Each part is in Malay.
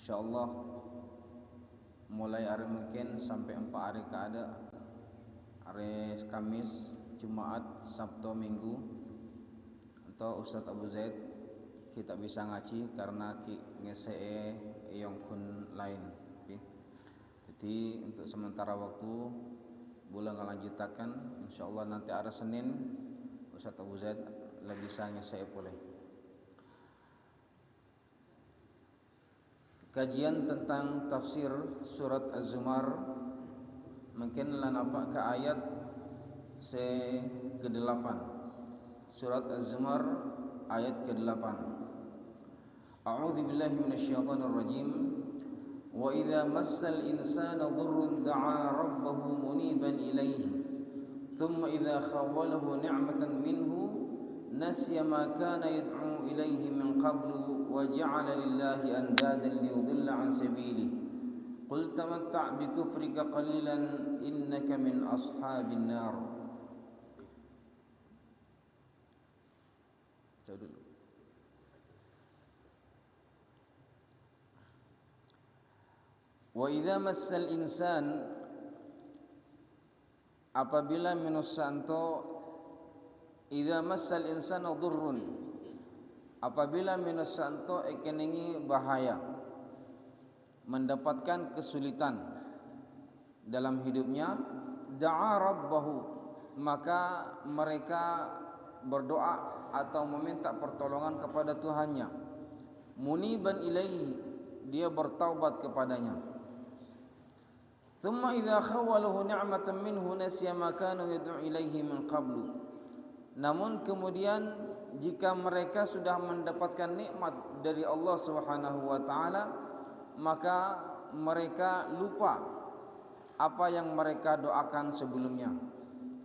insyaallah mulai hari mungkin sampai 4 hari ke ada hari Kamis, Jumat, Sabtu, Minggu atau Ustaz Abu Zaid kita bisa ngaji karena ngesee yang kun lain. Jadi untuk sementara waktu boleh ngelanjutakan, insyaallah nanti hari Senin Ustaz Abu Zaid lebih bisa ngesee boleh. Kajian tentang tafsir surat Az-Zumar mungkin lah nampak ke ayat ke-8. Surat Az-Zumar ayat ke-8. A'udzu billahi minasyaitonir rajim. Wa idza massal insana dhurrun da'a rabbahu muniban ilayhi thumma idza khawwalahu ni'matan minhu nasiya ma kana yad'u ilayhi min qablu وجعل لله أندادا ليضل عن سبيله قل تمتع بكفرك قليلا إنك من أصحاب النار. وإذا مس الإنسان apabila manusia idza massal insana dhurrun apabila manusia itu ekenengi bahaya, mendapatkan kesulitan dalam hidupnya, da'a rabbahu, maka mereka berdoa atau meminta pertolongan kepada Tuhannya, muniban ilaihi, dia bertaubat kepadanya. Thumma idza khawalahu ni'matan minhu nasiya ma kana yad'u ilaihi min qablu. Namun kemudian jika mereka sudah mendapatkan nikmat dari Allah Subhanahu wa taala, maka mereka lupa apa yang mereka doakan sebelumnya.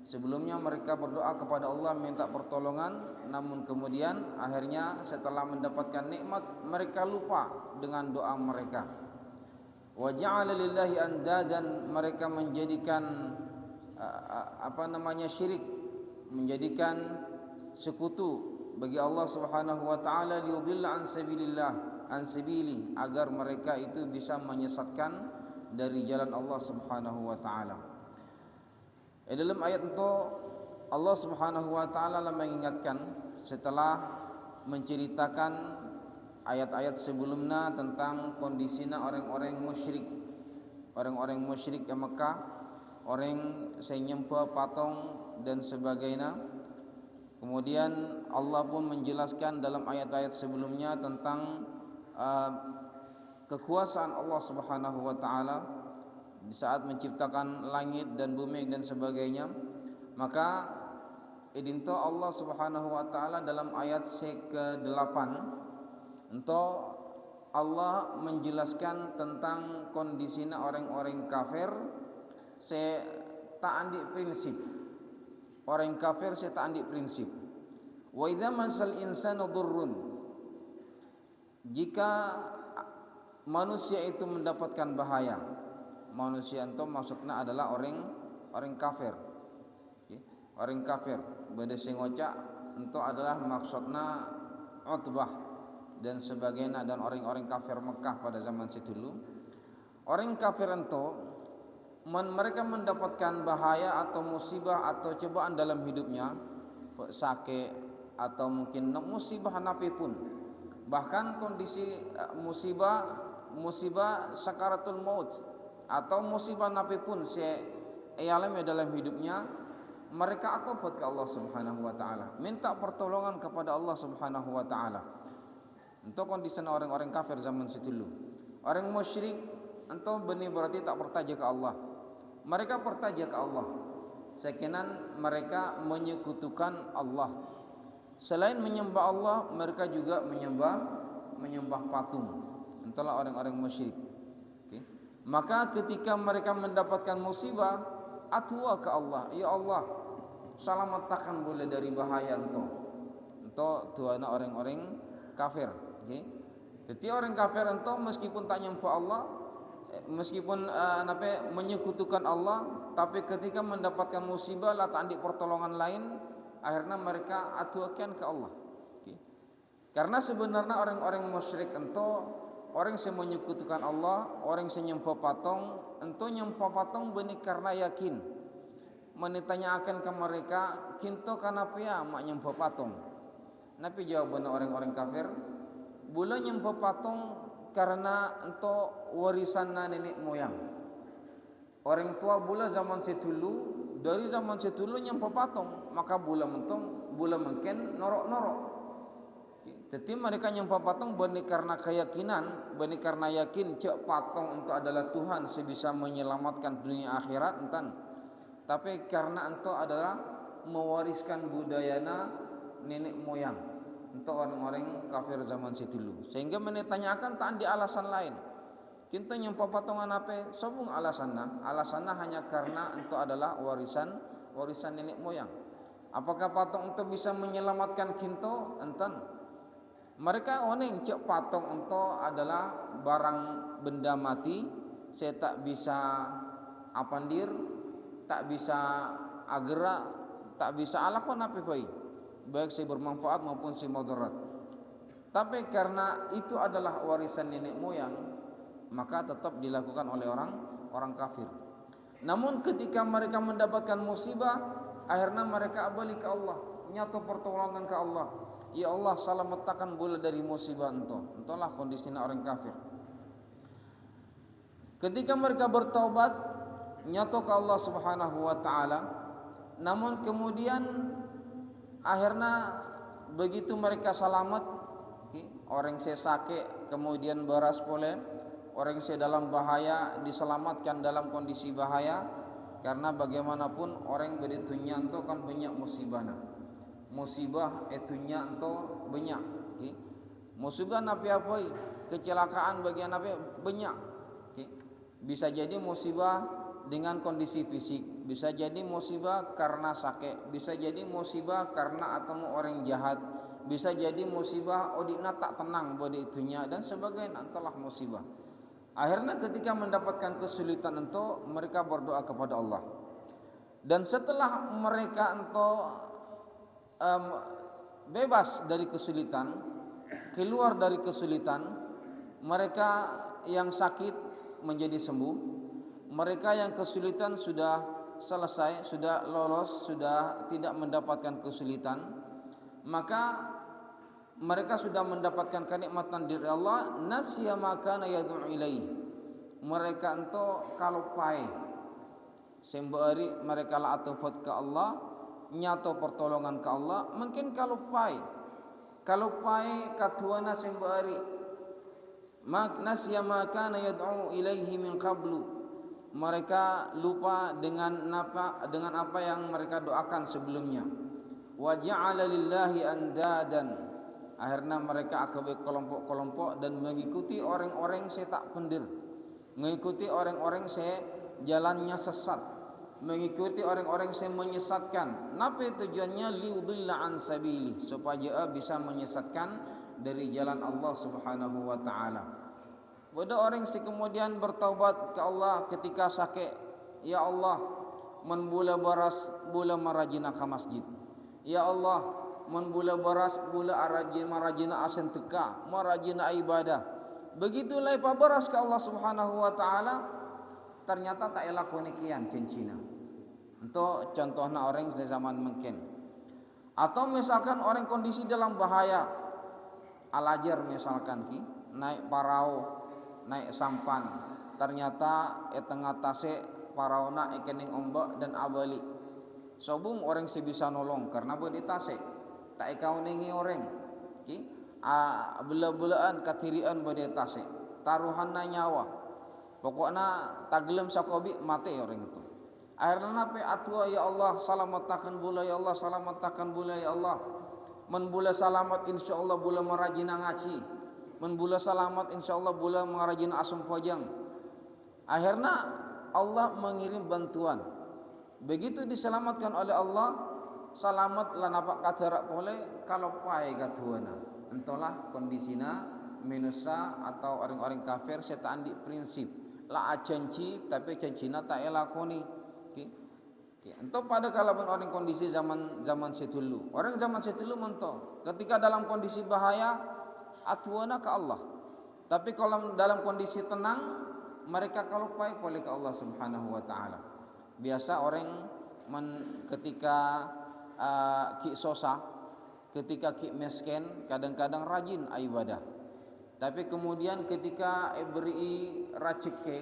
Sebelumnya mereka berdoa kepada Allah minta pertolongan, namun kemudian akhirnya setelah mendapatkan nikmat mereka lupa dengan doa mereka. Wa ja'ala lillahi andadan, mereka menjadikan syirik, menjadikan sekutu bagi Allah Subhanahu wa taala, liyudilla an sabili, agar mereka itu bisa menyesatkan dari jalan Allah Subhanahu wa taala. Dalam ayat itu Allah Subhanahu wa taala mengingatkan setelah menceritakan ayat-ayat sebelumnya tentang kondisinya orang-orang musyrik. Orang-orang musyrik di Mekah, orang yang nyembah patung dan sebagainya. Kemudian Allah pun menjelaskan dalam ayat-ayat sebelumnya tentang kekuasaan Allah Subhanahu wa taala di saat menciptakan langit dan bumi dan sebagainya. Maka idinto Allah Subhanahu wa taala dalam ayat ke-8 untuk Allah menjelaskan tentang kondisinya orang-orang kafir tak andik prinsip. Orang kafir saya tak andik prinsip. Wa idza masal insana dhurrun, jika manusia itu mendapatkan bahaya, manusia itu maksudnya adalah orang kafir. Orang kafir beda sengoca itu adalah maksudnya Utbah dan sebagainya dan orang-orang kafir Mekah pada zaman dulu. Orang kafir itu mereka mendapatkan bahaya atau musibah atau cobaan dalam hidupnya, sakit atau mungkin musibah apapun, bahkan kondisi musibah sakaratul maut atau musibah apapun alami dalam hidupnya, mereka tobat ke Allah Subhanahu wa taala, minta pertolongan kepada Allah Subhanahu wa taala. Untuk kondisi orang-orang kafir zaman dulu, orang musyrik itu benih berarti tak bertaja ke Allah. Mereka bertaja ke Allah, sekian mereka menyekutukan Allah. Selain menyembah Allah, mereka juga menyembah patung. Itulah orang-orang musyrik. Maka ketika mereka mendapatkan musibah, atwa ke Allah, ya Allah, selamatkan boleh dari bahaya ento tuana orang-orang kafir. Jadi orang kafir ento meskipun tak nyembah Allah, meskipun menyekutukan Allah, tapi ketika mendapatkan musibah lah tak andik pertolongan lain, akhirnya mereka atuakan ke Allah. Karena sebenarnya orang-orang musyrik itu orang yang menyekutukan Allah, orang yang nyembah patung, ento nyembah patung benih karena yakin. Menitanya akan ke mereka, kinto kenapa ya mak nyembah patung? Nabi jawaban orang-orang kafir, bula nyembah patung karena ento warisan nenek moyang. Orang tua bula zaman setulu, dari zaman setulu nyembah patung, maka bula mentong, bula mungkin norok-norok. Jadi mereka nyembah patung bukan karena keyakinan, bukan karena yakin cek patung itu adalah Tuhan sebisa menyelamatkan dunia akhirat entan. Tapi karena itu adalah mewariskan budayana nenek moyang untuk orang-orang kafir zaman dulu. Sehingga menanyakan tak ada alasan lain. Kita nyembah patungan apa? Sobung alasannya. Alasannya hanya karena itu adalah warisan nenek moyang. Apakah patung itu bisa menyelamatkan kinto? Entan. Mereka oneng cek patung itu adalah barang benda mati, saya tak bisa apandir, tak bisa agerak, tak bisa alakon apa baik saya bermanfaat maupun saya mudarat. Tapi karena itu adalah warisan nenek moyang, maka tetap dilakukan oleh orang kafir. Namun ketika mereka mendapatkan musibah, akhirnya mereka balik ke Allah, nyata pertolongan ke Allah. Ya Allah selamatkan bola dari musibah entahlah kondisinya orang kafir. Ketika mereka bertaubat nyata ke Allah Subhanahu wa taala, namun kemudian akhirnya begitu mereka selamat, orang yang sakit kemudian beras boleh, orang yang dalam bahaya diselamatkan dalam kondisi bahaya, karena bagaimanapun orang beritunya itu kan banyak musibahnya. Musibah itunya ento banyak. Musibah napi apa? Kecelakaan bagian apa? Banyak. Bisa jadi musibah dengan kondisi fisik, bisa jadi musibah karena sakit, bisa jadi musibah karena atau orang jahat, bisa jadi musibah odina tak tenang bodi itunya dan sebagainya, entahlah musibah. Akhirnya ketika mendapatkan kesulitan itu mereka berdoa kepada Allah. Dan setelah mereka bebas dari kesulitan, keluar dari kesulitan, mereka yang sakit menjadi sembuh, mereka yang kesulitan sudah selesai, sudah lolos, sudah tidak mendapatkan kesulitan, maka mereka sudah mendapatkan kenikmatan dari Allah. Nasya makana yad'u ilaih, mereka kalau pai sembari mereka la atufat ke Allah, nyato pertolongan ke Allah. Mungkin kalau pai katuana sembari nasya makana yad'u ilaihi min qablu, mereka lupa dengan apa yang mereka doakan sebelumnya. Wa ja'ala lillahi andadan, akhirnya mereka akan kelompok-kelompok dan mengikuti orang-orang saya tak pendir, mengikuti orang-orang saya jalannya sesat, mengikuti orang-orang yang menyesatkan. Napa tujuannya? Liudilla an sabili, supaya bisa menyesatkan dari jalan Allah Subhanahu wa taala. Ada orang yang kemudian bertaubat ke Allah ketika sakit, ya Allah menbula baras bula marajina ke masjid, ya Allah menbula baras bula marajina asen teka marajina ibadah. Begitulah baras ke Allah Subhanahu wa taala, ternyata tak elak kian cincina. Untuk contohnya orang di zaman mungkin, atau misalkan orang kondisi dalam bahaya, alajar misalkan naik parau, naik sampan, ternyata tengah tase paraona ekening ombak dan abali. Sobung orang sebisa nolong karena boleh tase, tak ikau nengi orang, bela-belaan katirian boleh tase, taruhanna nyawa. Pokoknya taglem sakobi mati orang itu. Akhirnya nape atua ya Allah selamatkan bula ya Allah selamatkan bula ya Allah. Men bula selamat insyaallah bula marajina ngaci. Men bula selamat insyaallah bula marajina asam fajang. Akhirnya Allah mengirim bantuan. Begitu diselamatkan oleh Allah, selamat lah napak katarak boleh kalau pai katuana. Entahlah kondisina minusa atau orang-orang kafir setan di prinsip la ajanci tapi janjina tak elakoni. Entah pada kalaupun orang kondisi zaman setulu, orang zaman setulu mentok ketika dalam kondisi bahaya atuana ke Allah, Tapi kalau dalam kondisi tenang, mereka kaluppai oleh Allah Subhanahu wa taala. Biasa orang ketika ki sosa, ketika ki miskin, kadang-kadang rajin ibadah. Tapi kemudian ketika beri rezeki,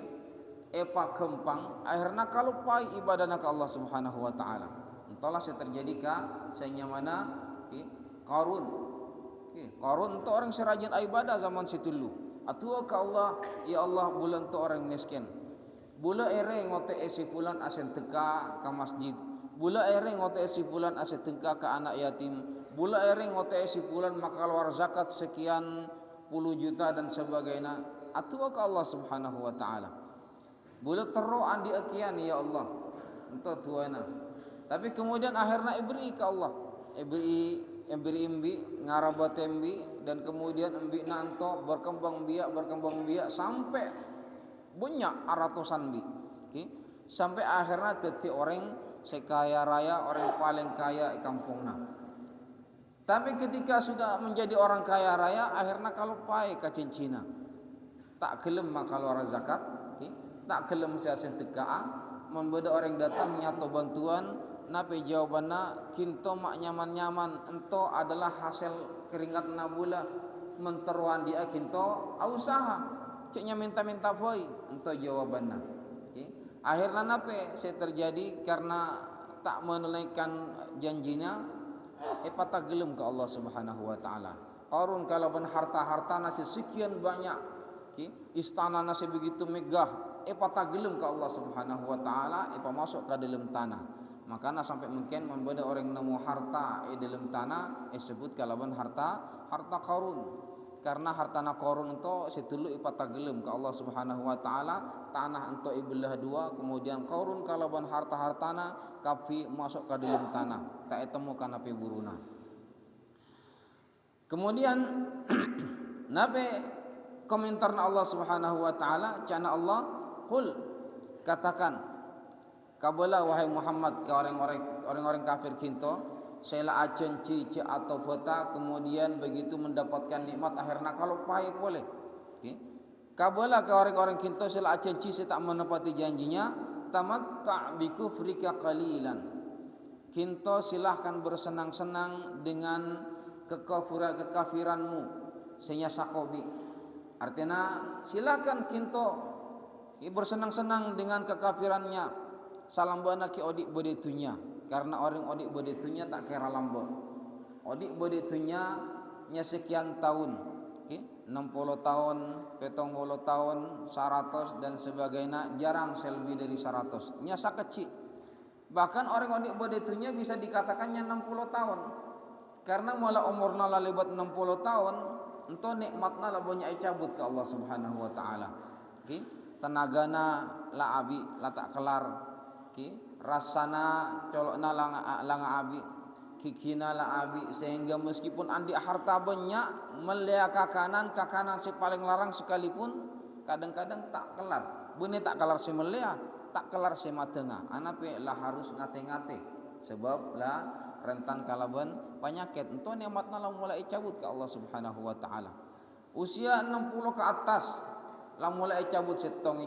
epa kempang, akhirnya kaluppai ibadah nak Allah Subhanahu wa taala. Entahlah saya terjadi ka saya mana Qarun. Qarun itu orang serajin ibadah zaman situ dulu. Atua ka Allah, ya Allah bulan tu orang miskin. Bula ere ngote si fulan asen teka ke masjid. Bula ere ngote si fulan asen teka ke anak yatim. Bula ere ngote si fulan maka keluar zakat sekian puluh juta dan sebagainya. Atua ka Allah Subhanahu wa taala. Bula terro andi akian ya Allah. Untuk tuana. Tapi kemudian akhirnya ibri ke Allah. Ibri imbi ngarabat embi dan kemudian embi nanto berkembang biak sampai banyak ratusan bi. Sampai akhirnya jadi orang sekaya raya, orang paling kaya di kampungna. Tapi ketika sudah menjadi orang kaya raya, akhirnya kaluppai ke cincina. Tak gelem maka keluar zakat, tak gelem siasen teka, membeda orang datang nyato bantuan. Napi jawabannya kinto mak nyaman-nyaman ento adalah hasil keringat nabula menteruan dia kinto usaha ceknya minta-minta boy ento jawabannya. Akhirnya napi saya terjadi karena tak menunaikan janjinya patah gelem ke Allah Subhanahu wa taala. Qarun kalau ben harta-harta nasi sekian banyak, istana nasi begitu megah, patah gelem ke Allah Subhanahu wa taala, masuk ke dalam tanah. Makanya sampai mungkin membeda orang nemu harta dalam tanah sebut kalaban harta Qarun. Karena harta Qarun itu setulu ipata gelem ke Allah Subhanahu wa taala, tanah untuk ibelah dua, kemudian Qarun kalaban harta-hartana kapi masuk ke dalam tanah, tak temu kana pi buruna. Kemudian Nabi komentarna Allah Subhanahu wa taala, cana Allah, qul katakan kabala wahai Muhammad ke orang-orang kafir kinto, saya ajen cici atau bota kemudian begitu mendapatkan nikmat akhirnya kalau pai boleh. Kabala ke orang-orang kinto saya ajen cici tak menepati janjinya, tamatta bi kufrika qalilan. Kinto silahkan bersenang-senang dengan kekafiranmu sehingga sakobi. Artinya silahkan kinto bersenang-senang dengan kekafirannya. Salam bana ki odik bodetunya, karena orang odik bodetunya tak kira lambo. Odik bodetunya nya sekian tahun, 60 tahun, 70 tahun, 100 dan sebagainya, jarang selebih dari 100. Nya sakecil. Bahkan orang odik bodetunya bisa dikatakannya 60 tahun. Karena mula umurna la lebat 60 tahun, ento nikmatna la banyak cabut ke Allah Subhanahu wa taala. Tenagana la abi la tak kelar. Rasana colokna langa abi, kikina la abi, sehingga meskipun andi harta banyak melia kakanan si paling larang sekalipun kadang-kadang tak kelar. Bune tak kelar si melia, tak kelar si matengah. Anape lah harus ngate-ngate sebab lah rentan kalaban penyakit. Ento nikmatna la mulai cabut ke Allah Subhanahu wa taala. Usia 60 ke atas lah mulai cabut setong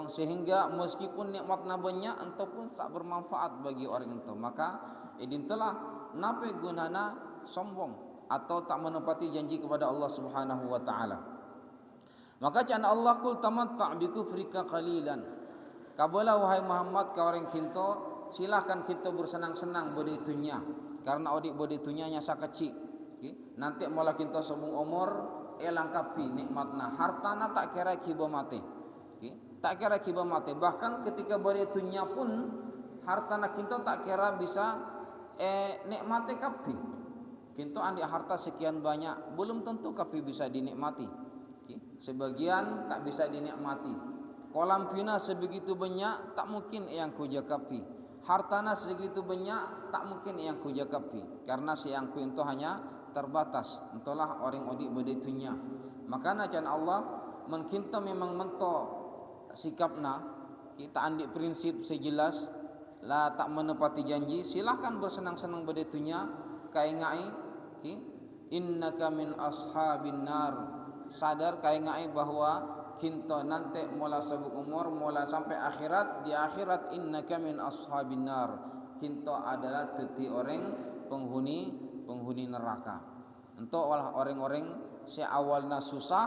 sehingga meskipun nikmatna banyak ento pun tak bermanfaat bagi orang ento. Maka idintelah nape gunana sombong atau tak menepati janji kepada Allah Subhanahu wa taala. Maka cana Allah kul tamatta' bi kufrika qalilan. Kabala wahai Muhammad ka orang kinto, silahkan kita bersenang-senang bodi dunia karena odik bodi dunia nya sakecil. Nanti malah kita sobung umur elangkapi nikmatna hartana tak kira kiba mati. Tak kira kiba mati. Bahkan ketika beri dunia pun hartana kita tak kira bisa nikmati kapi. Kita andi harta sekian banyak belum tentu kapi bisa dinikmati. Sebagian tak bisa dinikmati. Kolam pina sebegitu banyak tak mungkin yang kujakapi. Hartana segitu banyak tak mungkin yang kujakapi. Karena siangku itu hanya terbatas. Entahlah orang odik bedetunya. Makanya can Allah mengkinta memang mento sikapna kita andik prinsip sejelas lah tak menepati janji, silahkan bersenang-senang bedetunya kaingai innaka min ashabin nar sadar kai ngai bahwa kinto nanti mula sabuk umur mula sampai akhirat, di akhirat innaka min ashabin nar, kinto adalah teti orang penghuni neraka. Untuk orang-orang si awalnya susah,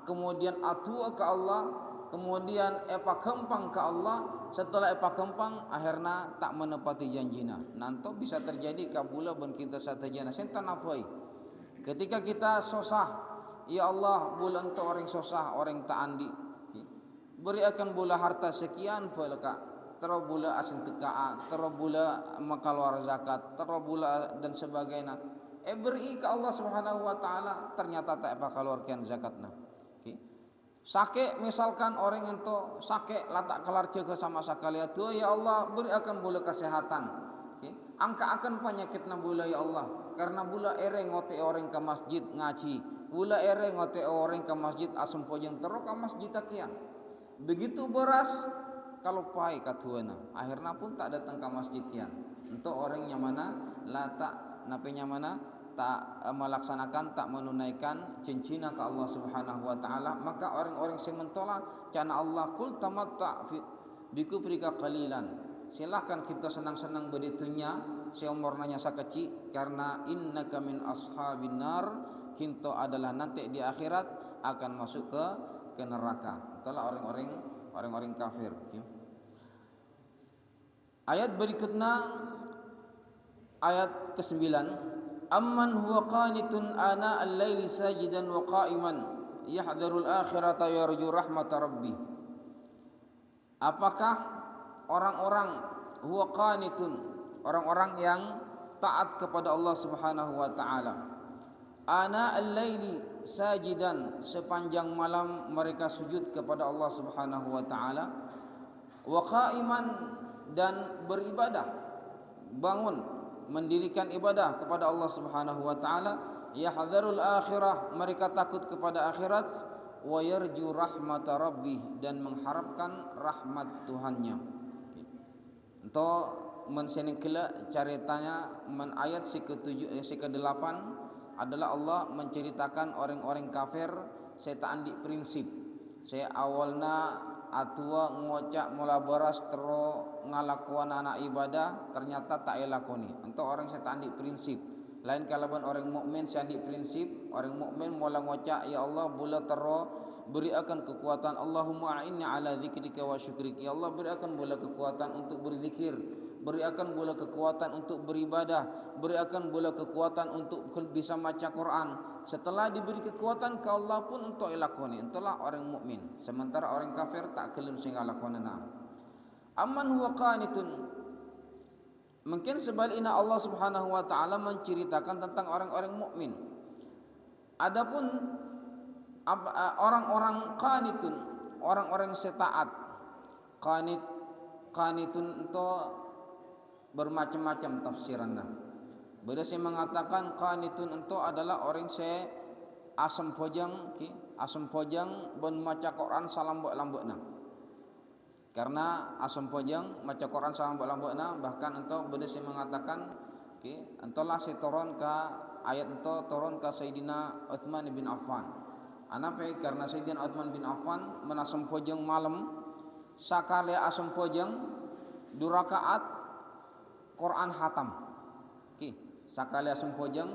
kemudian atua ke Allah, kemudian epa kempang ke Allah, setelah epa kempang akhirnya tak menepati janjina. Nanti bisa terjadi kabula ben kita satajana sentan apai. Ketika kita susah, ya Allah bulan tu orang susah, orang tak andi, beri akan bula harta sekian pula kak, terus bula asin tekaa, terus bula makaluar zakat, terus bula dan sebagainya. Beri ke Allah Subhanahu Wa Taala, ternyata tak apa keluarkan zakatnya. Sakit misalkan orang itu sakit latak kelar jaga sama sekali tu, ya Allah beri akan bula kesehatan. Angka akan penyakitnya bula ya Allah, karena bula ere ngote orang ke masjid ngaji, bula ere ngote orang ke masjid asam pojeng terus ke masjid takian. Begitu beras kalau pai katuana, akhirnya pun tak datang ke masjid kian. Untuk orang yang mana latak napenya mana tak melaksanakan, tak menunaikan cincina ke Allah Subhanahu Wa Taala, maka orang-orang sementola cana Allah kul tamatta bikufrika qalilan. Silahkan kita senang-senang berditunya seumurnya sakeci, karena innaka min ashabin nar, kita adalah nanti di akhirat akan masuk ke neraka. Itulah orang-orang kafir. Ayat berikutnya ayat ke-9, amman huwa qanitun ana al-laili sajidan wa qa'iman yahdharul akhirata yarju rahmata rabbih. Apakah orang-orang huwa qanitun, orang-orang yang taat kepada Allah Subhanahu Wa Taala, ana al-laili sajidan, sepanjang malam mereka sujud kepada Allah Subhanahu Wa Taala, wa qa'iman, dan beribadah, bangun mendirikan ibadah kepada Allah Subhanahu Wa Taala, yahdharul akhirah, mereka takut kepada akhirat, wa yarju rahmata rabbih, dan mengharapkan rahmat Tuhannya. Untuk menseningkela ceritanya ayat si ke-8 adalah Allah menceritakan orang-orang kafir saya tak andik prinsip, saya awalnya atua ngocak mula beras terus ngalakuan anak ibadah ternyata tak elakoni. Untuk orang saya tak andik prinsip, lain kalaban orang mukmin saya andik prinsip. Orang mukmin mula ngocak ya Allah bula terus beri akan kekuatan, Allahumma a'inni ala zikrika wa syukrika, ya Allah beri akan bola kekuatan untuk berzikir, beri akan bola kekuatan untuk beribadah, beri akan bola kekuatan untuk bisa baca Quran. Setelah diberi kekuatan ke Allah pun untuk elakoni, itulah orang mukmin. Sementara orang kafir tak kelem sing ngalakonana. Amman huwa qanitun, mungkin sebaliknya Allah Subhanahu Wa Taala menceritakan tentang orang-orang mukmin. Adapun orang-orang qanitun, orang-orang setaat. Qanitun itu bermacam-macam tafsirannya. Beda saya mengatakan qanitun itu adalah orang se asam pojang ben maca Quran salam lambokna. Karena asam pojang maca Quran salam lambokna, bahkan entah beda saya mengatakan entahlah saya turun ke ayat entah turun ke Sayyidina Uthman bin Affan. Anape karena Sayyidina Uthman bin Affan menasam pojang malam sakale asam pojang 2 rakaat Quran hatam. Sakale asam pojang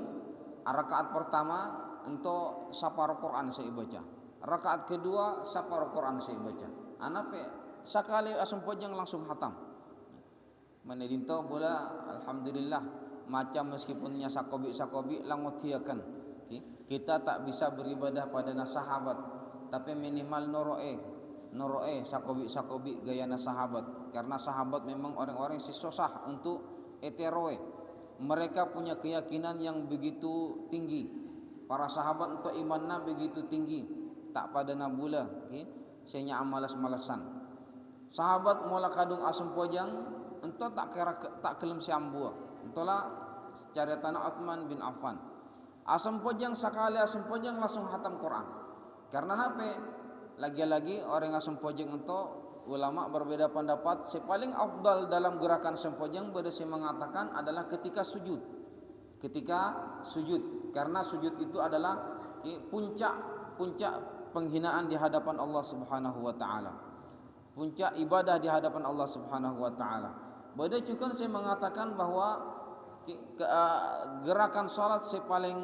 rakaat pertama untuk sapar Quran saya baca, rakaat kedua sapar Quran saya baca. Anape sakale asam pojang langsung hatam. Menedinto bola alhamdulillah macam meskipunnya sakobi langotiakan. Kita tak bisa beribadah pada sahabat, tapi minimal noroe sakobi gaya sahabat, karena sahabat memang orang-orang susah untuk eteroe. Mereka punya keyakinan yang begitu tinggi. Para sahabat untuk imannya begitu tinggi, tak pada nabula, sehingga malas-malasan. Sahabat mula kadung asam pojang, entah tak kelem siambua. Entahlah cerita Uthman bin Affan. Asam pojang sekali asam pojang langsung hatam Quran. Karena apa? Lagi-lagi orang asam pojang itu ulama berbeda pendapat. Yang paling afdal dalam gerakan asam pojang berdasar mengatakan adalah ketika sujud. Ketika sujud, karena sujud itu adalah puncak penghinaan di hadapan Allah Subhanahu wa taala. Puncak ibadah di hadapan Allah Subhanahu wa taala. Beda juga saya mengatakan bahwa gerakan salat yang paling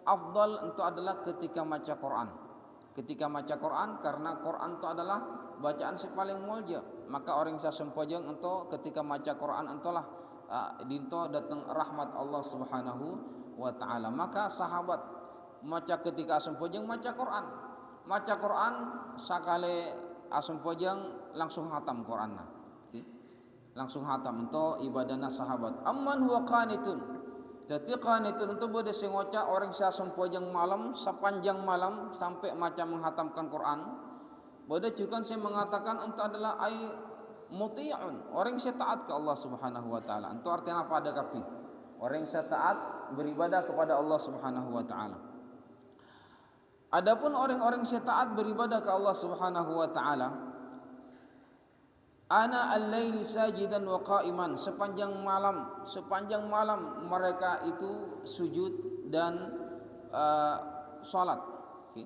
afdal itu adalah ketika baca Quran. Ketika baca Quran, karena Quran itu adalah bacaan yang paling mulia. Maka orang yang sempojeng untuk ketika baca Quran entolah dinto datang rahmat Allah Subhanahu wa taala. Maka sahabat maca ketika sempojeng baca Quran. Baca Quran sakale sempojeng langsung hatam Quranna. Langsung hatam untuk ibadahna sahabat. Amman huwa qanitun. Jadi qanitun itu bade sing waca orang sia sempojeng malam sepanjang malam sampai macam menghatamkan Quran. Bade juga saya mengatakan itu adalah ai muti'un, orang yang taat ke Allah Subhanahu wa taala. Itu artinya apa ada kapi? Orang yang taat beribadah kepada Allah Subhanahu wa taala. Adapun orang-orang yang taat beribadah ke Allah Subhanahu wa taala, ana al-laili sajidan wa qa'iman, sepanjang malam mereka itu sujud dan salat. Okay.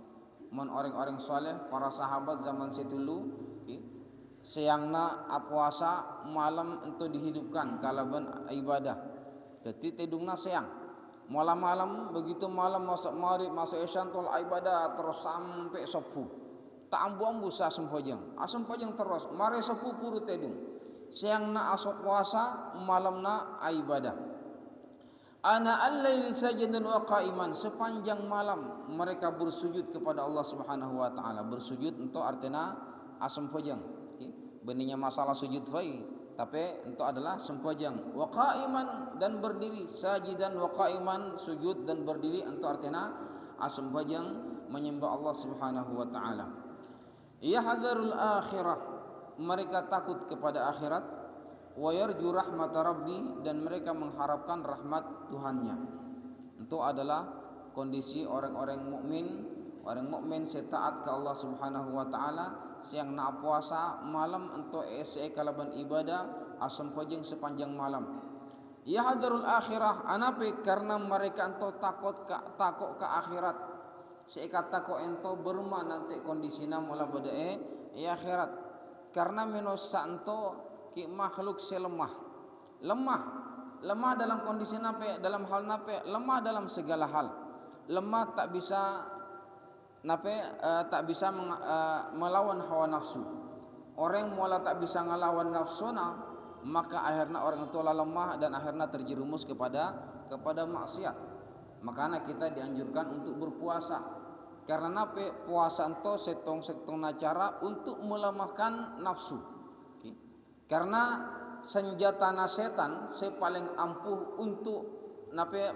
Mun orang-orang saleh, para sahabat zaman setulu, okay, siangna puasa, malam untuk dihidupkan kalaban ibadah. Jadi tidungna siang. Malam-malam begitu malam masuk maghrib, masuk isya tol ibadah terus sampai subuh. Tak ambu-ambu sa sempojeng. Asempojeng terus mare subuh puru tedung. Siangna asok puasa, malamna ibadah. Ana al-laili sajidan wa qa'iman, sepanjang malam mereka bersujud kepada Allah Subhanahu wa taala. Bersujud untuk artinya asempojeng. Benihnya masalah sujud fai, tapi itu adalah sempojeng. Wa qa'iman, dan berdiri, sajidan wa qa'iman, sujud dan berdiri itu artinya asempojeng menyembah Allah Subhanahu wa taala. Yahdharul akhirah, mereka takut kepada akhirat. Wa yarju rahmat rabbi, dan mereka mengharapkan rahmat Tuhannya. Itu adalah kondisi orang-orang mukmin. Orang mukmin taat ke Allah Subhanahu wa taala, siang na puasa, malam untuk kalaban ibadah asempojeng sepanjang malam. Yahdharul akhirah, anape karena mereka ento takut ke akhirat. Seikata ko ento berma nanti kondisina mula badae akhirat. Karena menosa ento ki makhluk selemah. Lemah dalam kondisi nape, dalam hal nape, lemah dalam segala hal. Lemah tak bisa melawan hawa nafsu. Orang mula tak bisa ngelawan nafsuna, maka akhirnya orang itu lemah dan akhirnya terjerumus kepada maksiat. Makanya kita dianjurkan untuk berpuasa. Karena nape puasa itu setong cara untuk melemahkan nafsu. Karena senjata setan paling ampuh untuk nape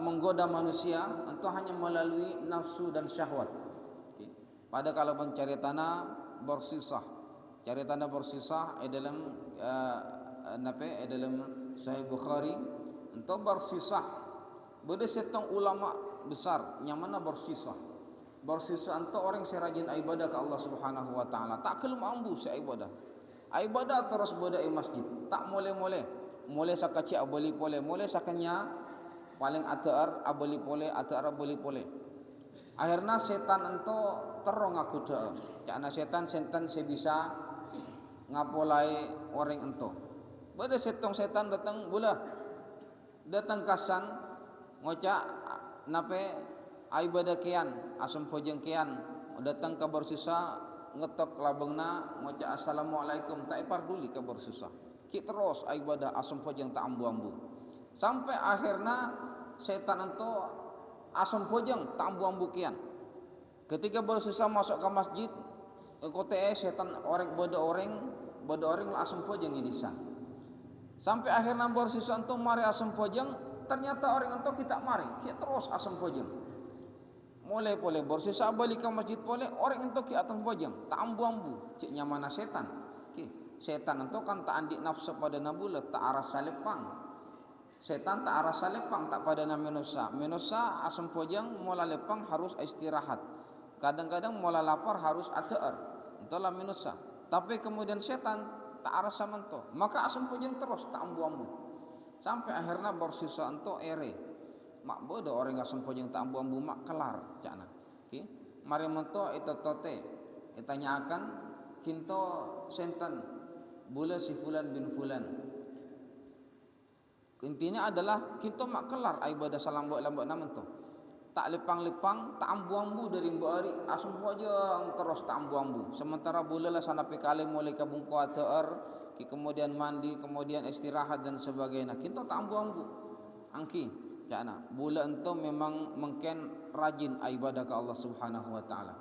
menggoda manusia itu hanya melalui nafsu dan syahwat. Pada kalau mencari tanah bersisah, cari tanah bersisah dalam dalam Sahih Bukhari untuk bersisah. Beda setong ulama besar yang mana bersisah untuk orang yang rajin ibadah ke Allah Subhanahu wa taala. Tak kelum ambu ibadah terus beda masjid. Tak mulai sakaci abali pole, mulai sakanya paling atar abali pole. Akhirnya setan ento terong aku dah. Karena setan sebisa ngapolai orang ento. Beda setan datang kasan ngocak nape ibadah kian asam pojeng kian datang kabar susah ngetok labengna ngocak assalamualaikum tak parduli kabar susah ki terus ibadah asam pojeng tak ambu-ambu sampai akhirnya setan ento asam pojeng tak ambu-ambu kian ketika bersusah masuk ke masjid kote setan orang bodo orang lah asam pojeng ini san sampai akhirnya bersusah ento mari asam pojeng ternyata orang ento kita mari ki terus asam pojeng mulai boleh bersisa balik ke masjid boleh orang itu ki atas pojeng tak ambu-ambu cik nyamana setan setan itu kan tak andik nafsu pada nabula tak arah salepang setan tak arah salepang tak pada menusa asam pojeng mula lepang harus istirahat kadang-kadang mula lapar harus atear itulah menusa tapi kemudian setan tak arah samanto maka asam pojeng terus tak ambu-ambu sampai akhirnya bersisa itu ere mak bodoh orang asam pojeng tak ambu-ambu mak kelar cakna. Okay. mari mento itu tote ditanyakan kinto senten bula si fulan bin fulan. Intinya adalah kita mak kelar ibadah salambok-lambok namen tu. Tak lepang-lepang, tak ambu-ambu dari mbak hari, asam aja terus tak ambu-ambu. Sementara bula lah sana pekali mulai kabung kuater, kemudian mandi, kemudian istirahat dan sebagainya. Kita tak ambu-ambu. Angki, jana. Bula ento memang mungkin rajin ibadah ke Allah Subhanahu Wa Taala.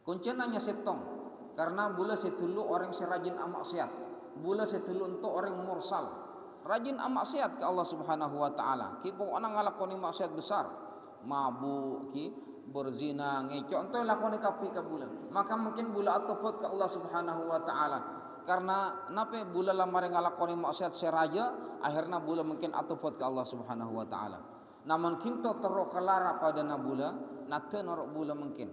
Kuncenanya setong, karena bula setulu orang serajin amak siat. Bula setulu ento orang mursal, rajin amak siat ke Allah Subhanahu Wa Taala. Kipo orang ngalakoni maksiat besar. Mabuk, berzina, ngecok, entah lakoni kapi ke bulan. Maka mungkin bulan atopot ke Allah Subhanahu Wa Taala. Karena nape bulan lamar ngalakoni maksiat seraja, akhirnya bulan mungkin atopot ke Allah Subhanahu Wa Taala. Namun kita teruk kelara pada nabula, nate norok bulan mungkin.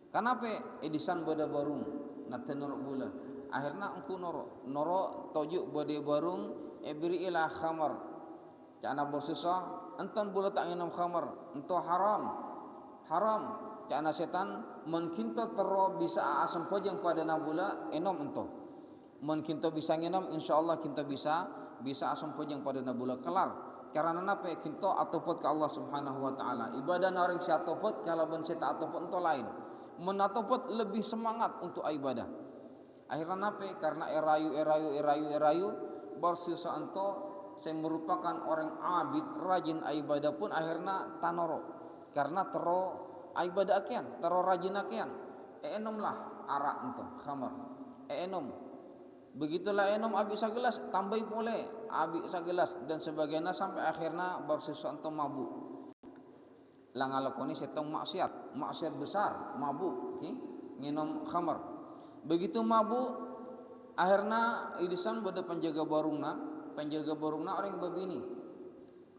Kenapa edisan bada barung, nate norok bulan. Akhirnya engkau norok tojuk bada barung, beri ilah khamar. Cana bersusah. Entan bula tak minum khamar, ento haram. Cana setan menkinto terro bisa asam pojeng pada nabula enom ento. Menkinto bisa nginam insyaallah kita bisa asam pojeng pada nabula kelar. Karena napa kinto atopot ke Allah Subhanahu Wa Taala. Ibadah orang si atopot kalau ben seta atopot ento lain. Menatopot lebih semangat untuk ibadah. Akhirnya napa karena erayu bersisa ento saya merupakan orang abid rajin ibadah pun akhirnya tanoro karena tero ibadah akian tero rajin akian enom lah arak ento khamar enom begitulah enom abis sagelas tambahi pole abis sagelas dan sebagainya sampai akhirnya bersisa ento mabuk langalakoni setong maksiat besar mabuk nginom khamar begitu mabuk akhirnya idisan beda penjaga barungna orang babini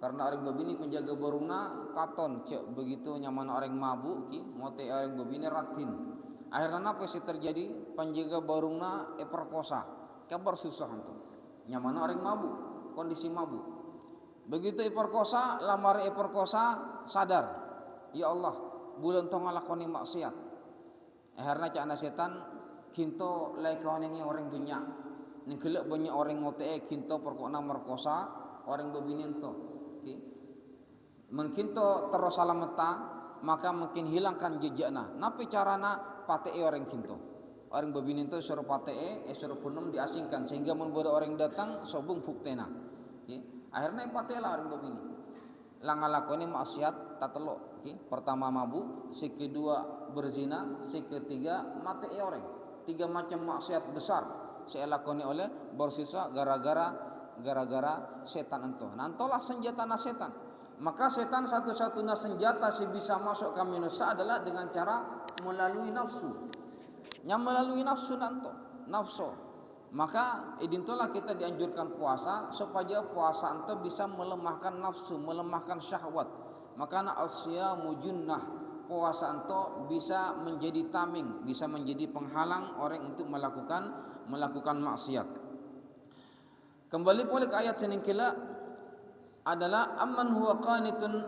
karena orang babini penjaga barungna katon cek begitu nyaman orang mabuk mote orang babini ratin akhirnya apa sih terjadi penjaga barungna perkosa kabar susah itu nyaman orang mabuk kondisi mabuk begitu perkosa lamar perkosa sadar ya Allah bulan tong ngalakoni maksiat akhirnya cana setan kinto laikonengi orang banyak ni kelak banyak orang ngote kinto perkona merkosa orang bebininto mengkinto terus salameta maka mungkin hilangkan jejakna napi carana patee orang kinto orang bebininto suruh patee suruh punum diasingkan sehingga membuat orang datang sobung buktena akhirnya patee lah orang bebini langalakoni maksiat tatelo pertama mabu si kedua berzina si ketiga mati orang 3 macam maksiat besar saya lakoni oleh bersisa gara-gara setan ento. Nantolah senjata setan. Maka setan satu-satunya senjata si bisa masuk ke manusia adalah dengan cara melalui nafsu. Yang melalui nafsu nanto, nafsu. Maka idintolah kita dianjurkan puasa supaya puasa ento bisa melemahkan nafsu, melemahkan syahwat. Maka al-siyamu junnah. Puasa ento bisa menjadi taming, bisa menjadi penghalang orang untuk melakukan maksiat. Kembali pula ke ayat seningkila adalah amman huwa qanitun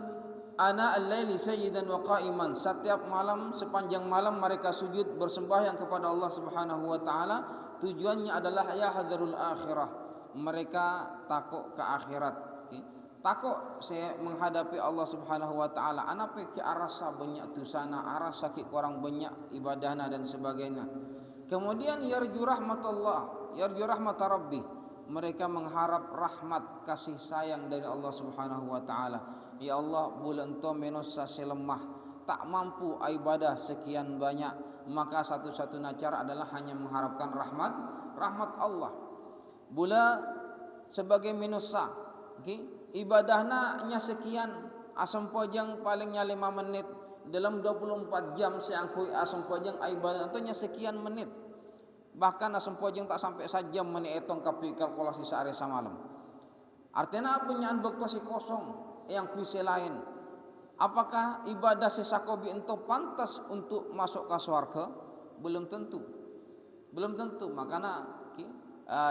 ana al-laili sayyidan wa qa'iman. Setiap malam sepanjang malam mereka sujud bersembahyang kepada Allah Subhanahu wa taala. Tujuannya adalah ya hadarul akhirah. Mereka takut ke akhirat. Takut saya menghadapi Allah Subhanahu wa taala. Ana pe arasa banyak dosana, arasa ki kurang banyak ibadahna dan sebagainya. Kemudian yarju rahmatullah, yarju rahmat Rabbi. Mereka mengharap rahmat kasih sayang dari Allah Subhanahu wa taala. Ya Allah, bulan to menosa selemah, tak mampu ibadah sekian banyak, maka satu-satunya cara adalah hanya mengharapkan rahmat Allah. Bula sebagai menosa, ibadahna nya sekian, asam pojang palingnya 5 menit. Dalam 24 jam seangkui asam pojang ibadah itu nya sekian menit. Bahkan asam pojang tak sampai sajam menetong kapi kalkulasi sehari semalam. Artinya apa nyaan bekto si kosong yang kuisi lain. Apakah ibadah sesakobi ento pantas untuk masuk ke surga? Belum tentu. Makanya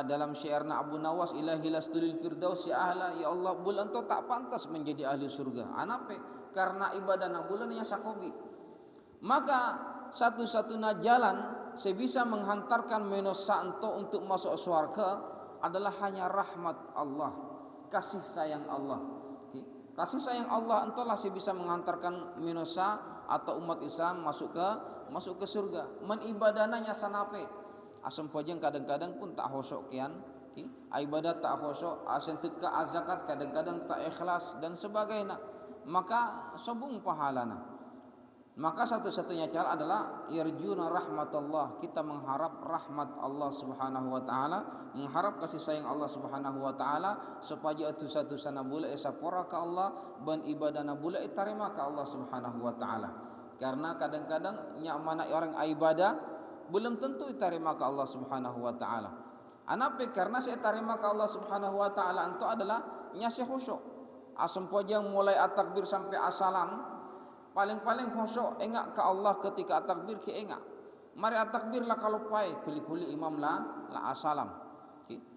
dalam syairna Abu Nawas ilahi lastulil firdaus ya ahla, ya Allah bulan to tak pantas menjadi ahli surga. Anape? Karena ibadah na bulan nya sakobi. Maka satu-satunya jalan saya bisa menghantarkan manusia untuk masuk surga adalah hanya rahmat Allah, kasih sayang Allah. Kasih sayang Allah entahlah saya bisa menghantarkan manusia atau umat Islam masuk ke surga. Menibadahnya sanape. Asam pojeng kadang-kadang pun tak khusuk kian. Ibadat tak khusuk, asen teka zakat kadang-kadang tak ikhlas dan sebagainya. Maka sombong pahalana. Maka satu-satunya cara adalah yarjuna rahmatullah, kita mengharap rahmat Allah Subhanahu wa taala, mengharap kasih sayang Allah Subhanahu wa taala supaya itu satu sana boleh sapora ke Allah ban ibadana boleh diterima ke Allah Subhanahu wa taala. Karena kadang-kadang nya mana orang ibadah belum tentu diterima ke Allah Subhanahu wa taala. Anape karena saya terima ke Allah Subhanahu wa taala itu adalah nya khusyuk. Asam pojang mulai at-takbir sampai as-salam paling-paling khusyuk engak ke Allah ketika takbir ke engak. Mari takbir lah kalau pai kuli-kuli imam lah asalam.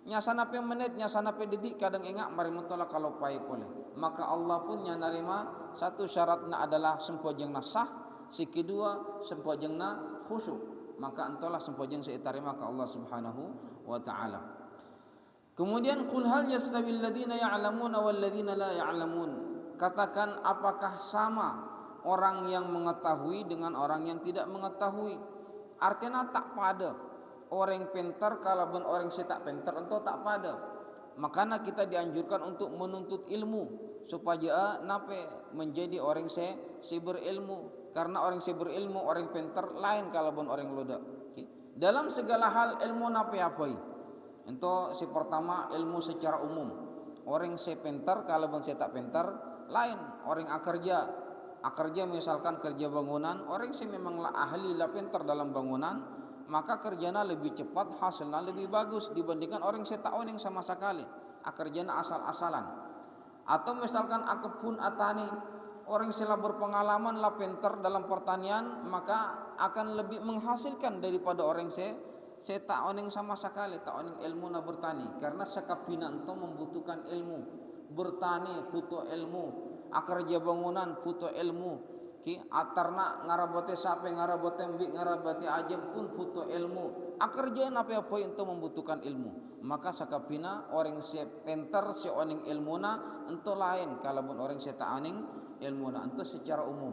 Nya sanape menit nya sanape detik kadang engak mari mutala kalau pai boleh. Maka Allah pun nya narima satu syaratnya adalah sempojengna sah, si kedua sempojengna khusyuk. Maka entahlah sempojeng saya terima ke Allah Subhanahu wa taala. Kemudian qul hal yastawil ladzina ya'lamuna wal ladzina la ya'lamun. Katakan apakah sama orang yang mengetahui dengan orang yang tidak mengetahui. Artinya tak pada. Orang pintar kalaupun orang yang tak pintar entah tak pada. Makanya kita dianjurkan untuk menuntut ilmu supaya nape menjadi orang si berilmu. Karena orang si berilmu, orang pintar lain kalaupun orang loda. Dalam segala hal ilmu nape apa? Itu si pertama ilmu secara umum. Orang si pintar kalaupun si tak pintar lain. Orang akerja misalkan kerja bangunan, orang sih memanglah ahli lah pintar dalam bangunan, maka kerjanya lebih cepat, hasilnya lebih bagus dibandingkan orang yang tak oning sama sekali, kerjanya asal-asalan. Atau misalkan akepun atani, orang yang berpengalaman lah pintar dalam pertanian, maka akan lebih menghasilkan daripada orang yang tak oning sama sekali, tak oning ilmu na bertani, karena sekapina itu membutuhkan ilmu, bertani butuh ilmu. Akerja bangunan puto ilmu, atarna ngarabote sape ngarabote mbik ngarabote ajem pun puto ilmu. Akerja apa itu membutuhkan ilmu. Maka sakapina orang si pintar si oning ilmuna ento lain kalaupun orang si tak oning ilmuna ento secara umum.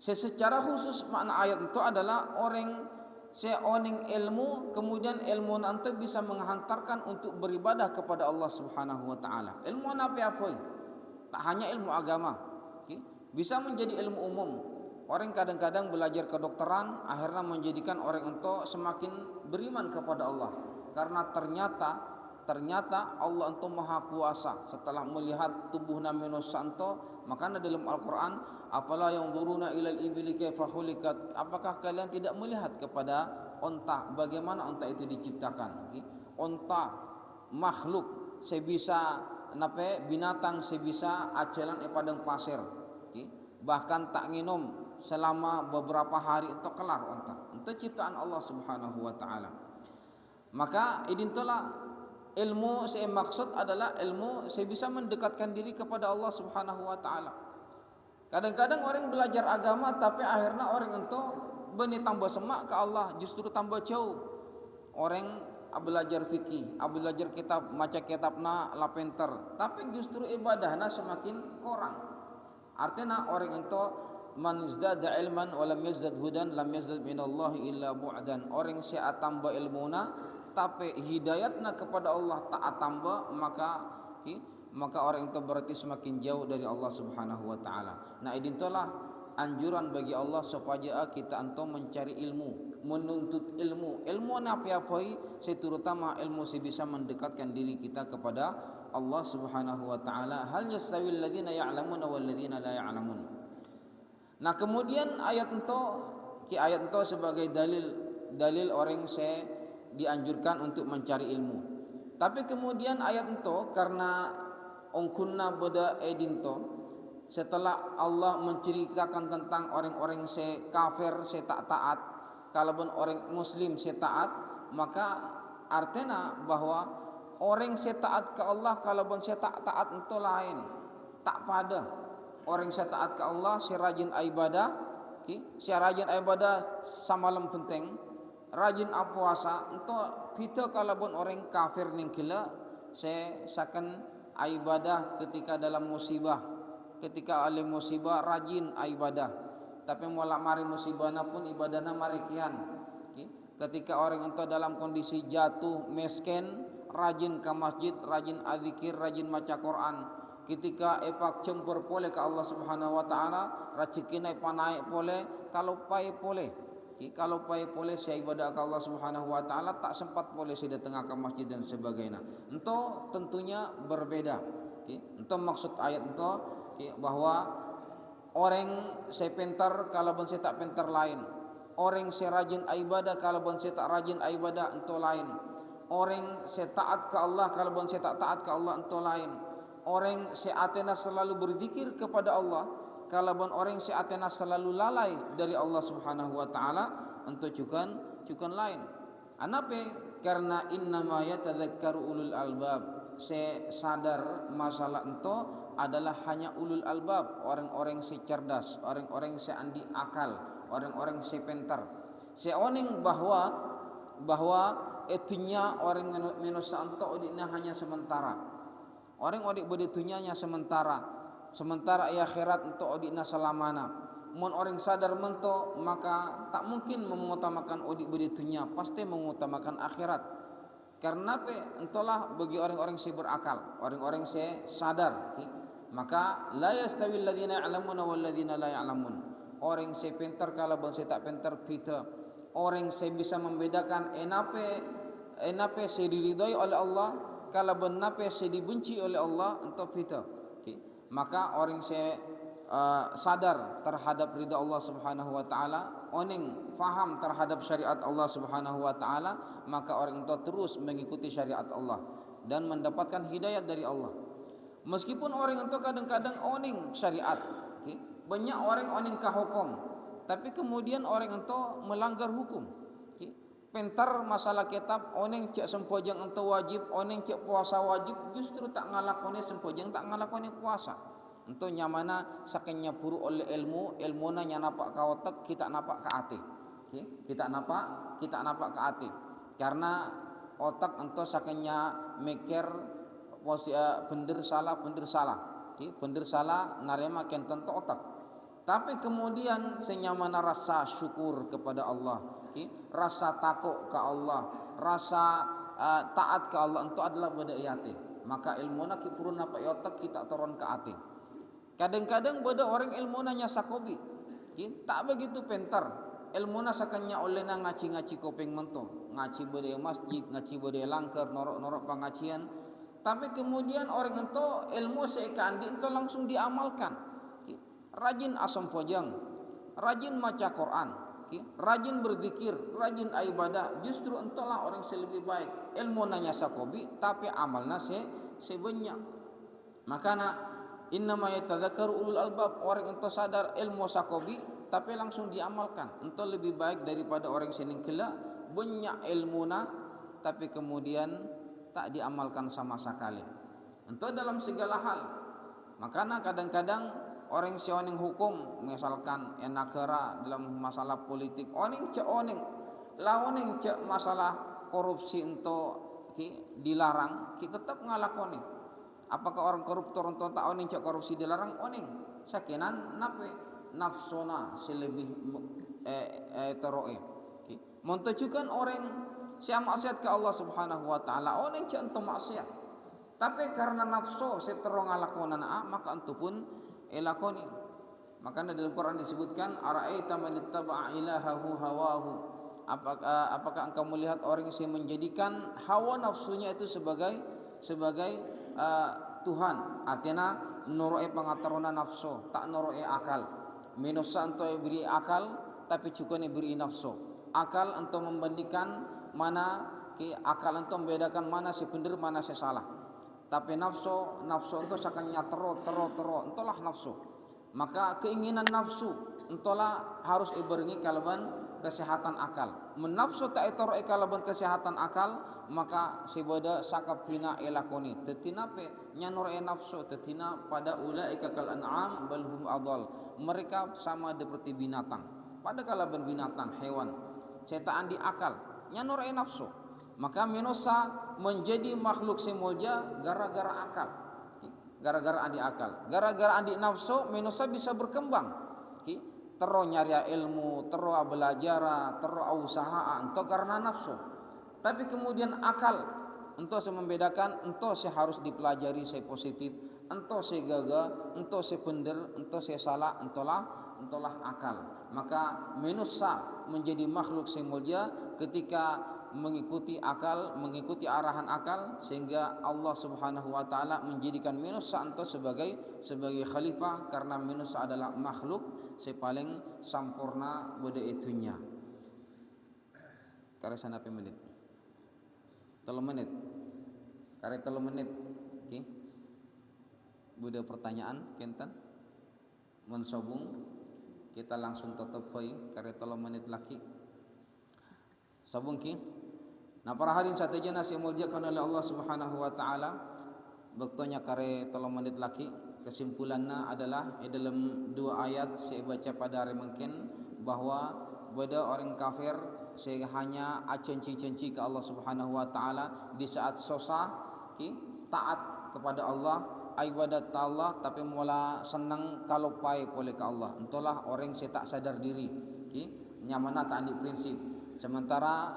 Secara khusus makna ayat itu adalah orang si oning ilmu kemudian ilmu ento bisa menghantarkan untuk beribadah kepada Allah Subhanahu wa taala. Ilmu apa? Tak hanya ilmu agama, bisa menjadi ilmu umum. Orang kadang-kadang belajar kedokteran, akhirnya menjadikan orang itu semakin beriman kepada Allah. Karena ternyata Allah itu maha kuasa. Setelah melihat tubuh manusia itu, makanya dalam Al-Quran, afala yanzuruna ilal ibili kaifa khuliqat. Apakah kalian tidak melihat kepada onta, bagaimana onta itu diciptakan? Onta makhluk sebisa binatang sebisa ajalan padang pasir, bahkan tak minum selama beberapa hari itu kelar onta. Itu ciptaan Allah Subhanahu wa taala. Maka idintolah ilmu saya maksud adalah ilmu saya bisa mendekatkan diri kepada Allah Subhanahu wa taala. Kadang-kadang orang belajar agama tapi akhirnya orang itu beni tambah semak ke Allah, justru tambah jauh. Orang belajar fikih, belajar kitab, maca kitabna la pinter, tapi justru ibadahna semakin kurang. Artinya orang itu man izdada ilman wa lam yazdad hudan lam yazdad minallahi illa bu'dan. Orang si tambah ilmuna tapi hidayatna kepada Allah tak tambah, maka orang itu berarti semakin jauh dari Allah Subhanahu wa taala. Nah, idintolah anjuran bagi Allah supaya kita antum mencari ilmu, menuntut ilmu. Ilmu apa-apa, terutama ilmu yang bisa mendekatkan diri kita kepada Allah Subhanahu wa taala. Hal yastawil ladzina ya'lamuna wal ladzina la ya'lamun. Nah, kemudian ayat itu sebagai dalil orang saya dianjurkan untuk mencari ilmu. Tapi kemudian ayat itu karena ongkunna beda edinto, setelah Allah menceritakan tentang orang-orang se kafir, se tak taat, kalaupun orang muslim se taat, maka artinya bahwa orang se taat ke Allah kalaupun se tak taat itu lain, tak pada. Orang se taat ke Allah, se rajin ibadah, si rajin ibadah samalam penting, rajin puasa untuk kita kalabon orang kafir ning gila se sakan ibadah ketika dalam musibah, ketika alim musibah rajin ibadah, tapi mulak mari musibahna pun ibadahna mari kian. Ketika orang itu dalam kondisi jatuh miskin, rajin ke masjid, rajin adzikir, rajin baca Quran. Ketika epak cempur pole ke Allah Subhanahu wa taala, rezekina naik pole, kalau pai pole. Kalau pai pole saya ibadah ke Allah Subhanahu wa taala, tak sempat pole saya datang ke masjid dan sebagainya. Ento tentunya berbeda. Ento maksud ayat ento bahwa orang saya pintar kalau ben saya tak pintar lain. Orang saya rajin ibadah kalau ben saya tak rajin ibadah ento lain. Orang saya taat ke Allah kalau ben saya tak taat ke Allah ento lain. Orang seatena selalu berzikir kepada Allah, kalau orang seatena selalu lalai dari Allah Subhanahu wa taala, untuk cukan lain. Anape? Karena innama yatadzakkaru ulul albab. Se sadar masalah ento adalah hanya ulul albab, orang-orang si cerdas, orang-orang si andi akal, orang-orang si pintar. Se oning bahwa etunya orang manusia ento odina hanya sementara. Orang odik bodi dunyanya sementara akhirat untuk odikna selamana. Mun orang sadar mento maka tak mungkin mengutamakan odik bodi dunya, pasti mengutamakan akhirat. Karena entahlah bagi orang-orang yang berakal, orang-orang yang sadar, maka la yastawi alladziina ya'lamuna wal ladziina la ya'lamun. Orang yang pintar kalau bon tak pintar beda. Orang yang bisa membedakan enape saya diridhoi oleh Allah, kalau benar saya dibenci oleh Allah, untuk kita. Maka orang saya sadar terhadap ridha Allah Subhanahu wa taala, oning faham terhadap syariat Allah Subhanahu wa taala, maka orang itu terus mengikuti syariat Allah dan mendapatkan hidayah dari Allah. Meskipun orang itu kadang-kadang oning syariat, banyak orang oning ka hukum, tapi kemudian orang itu melanggar hukum. Pentar masalah kitab, oneng cek sempojang ento wajib, oneng cek puasa wajib, justru tak ngalakoni sempojang, tak ngalakoni puasa. Ento nyamana sakenya puru oleh ilmu na napak ka otak, kita napak ke hati. Kita napak ke hati. Karena otak ento sakenya mikir bener salah. Bener salah narema ken tentu otak. Tapi kemudian senyamana rasa syukur kepada Allah, rasa takut ke Allah, rasa taat ke Allah, itu adalah beda hati. Maka ilmu nak purun apa otak kita turun ke hati. Kadang-kadang beda orang ilmu nanya sakobi, tak begitu pintar. Ilmu nak sakanya oleh na ngaci kopeng mento, ngaci beda masjid, ngaci beda langkar, norok pengacian. Tapi kemudian orang itu ilmu seikandi itu langsung diamalkan. Rajin asam pojang, rajin baca Quran, rajin berzikir, rajin ibadah, justru entahlah orang yang lebih baik. Ilmu nanya sakobi, tapi amalnya sebanyak. Makanya innama yatadzakkaru ulul albab, orang itu sadar ilmu sakobi, tapi langsung diamalkan. Entah lebih baik daripada orang yang kelak banyak ilmuna, tapi kemudian tak diamalkan sama sekali. Entah dalam segala hal. Makanya kadang-kadang orang yang hukum, misalkan negara dalam masalah politik, oning cek masalah korupsi untuk dilarang, kita tetap ngalakoni. Apakah orang koruptor untuk tak oning cek korupsi dilarang? Oning sakinan nafsona selebih teroe. Montojukan orang siapa maksiat ke Allah Subhanahu wa taala, oning cek untuk maksiat. Tapi karena nafsu seterong ngalakonan maka antu pun elakoni. Makanya dalam Quran disebutkan ara'aita man ittaba'a ilahahu hawahu. Apakah engkau melihat orang yang menjadikan hawa nafsunya itu sebagai Tuhan? Artinya nuru'i pengataruna nafsu, tak nuru'i akal. Manusia untuk beri akal, tapi juga beri nafsu. Akal untuk membandingkan mana akal untuk membedakan mana si benar, mana si salah. Tapi nafsu itu sakanya tero, entahlah nafsu. Maka keinginan nafsu entahlah harus ibarengi kesehatan akal. Menafsu tak etoro kalaban kesehatan akal, maka sibada sakap pina elakoni. Tetina pe nyanor nafsu tetina pada ulaika kal an'am bal hum adall. Mereka sama seperti binatang. Pada kalaban binatang, hewan, setaan di akal, nyanor nafsu. Maka manusia menjadi makhluk semulja gara-gara akal. Gara-gara andi akal, gara-gara andi nafsu, manusia bisa berkembang. Terus nyari ilmu, terus belajar, terus usaha, entah karena nafsu. Tapi kemudian akal, entah saya membedakan, entah saya harus dipelajari, saya positif, entah saya gagal, entah saya benar, entah saya salah, entahlah akal. Maka manusia menjadi makhluk semulja ketika mengikuti akal, mengikuti arahan akal, sehingga Allah Subhanahu wa taala menjadikan manusia itu sebagai khalifah, karena manusia adalah makhluk sepaling sempurna pada itunya. Kare sana pe menit. 3 menit. Kare 3 menit. Okey. Bude pertanyaan kentan. Mensobung kita langsung tutup poin kare 3 menit lagi. Sabung ki. Nah para hadirin sateja nasi muliakan oleh Allah Subhanahu wa taala. Waktunya kare 3 menit lagi. Kesimpulannya adalah dalam 2 ayat saya baca pada hari mungkin bahwa pada orang kafir saya hanya acenci-cenci ke Allah Subhanahu wa taala di saat susah taat kepada Allah, ibadat Allah, tapi mula senang kalau pai oleh ke Allah. Entahlah orang saya tak sadar diri, nyamana tak ada prinsip. Sementara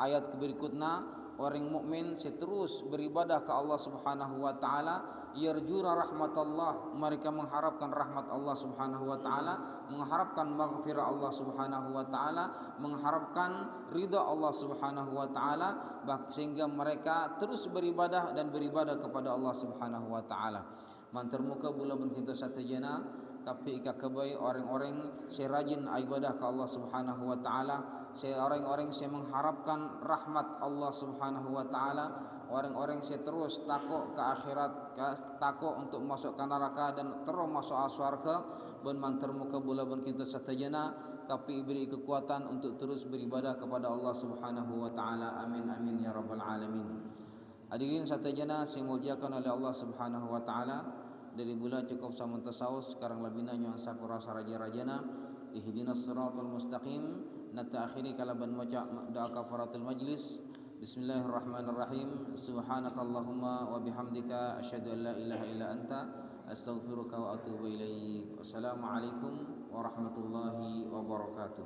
ayat berikutnya orang mukmin terus beribadah ke Allah Subhanahu wa taala, yarjuna rahmatallah, mereka mengharapkan rahmat Allah Subhanahu wa taala, mengharapkan maghfirah Allah Subhanahu wa taala, mengharapkan ridha Allah Subhanahu wa taala, sehingga mereka terus beribadah dan beribadah kepada Allah Subhanahu wa taala. Mantermuka bula kita satajana tapi ikakai orang-orang serajin ibadah ke Allah Subhanahu wa taala, orang-orang yang mengharapkan rahmat Allah Subhanahu wa taala, orang-orang yang terus takut ke akhirat, takut untuk masuk ke neraka dan terus masuk surga. Ben mantermuka bula kita satajana tapi beri kekuatan untuk terus beribadah kepada Allah Subhanahu wa taala. Amin amin ya rabbal alamin. Hadirin satajana dimuliakan oleh Allah Subhanahu wa taala. Dari bulan cukup sama tasawuf, sekarang lebihnya yang sapura raja-rajana. Ihdinas siratal mustaqim. Nata akhiri kalaban maca doa kafaratul majlis. Bismillahirrahmanirrahim. Subhanakallahumma wa bihamdika asyhadu an la ilaha illa anta astaghfiruka wa atubu ilaik. Wassalamualaikum warahmatullahi wabarakatuh.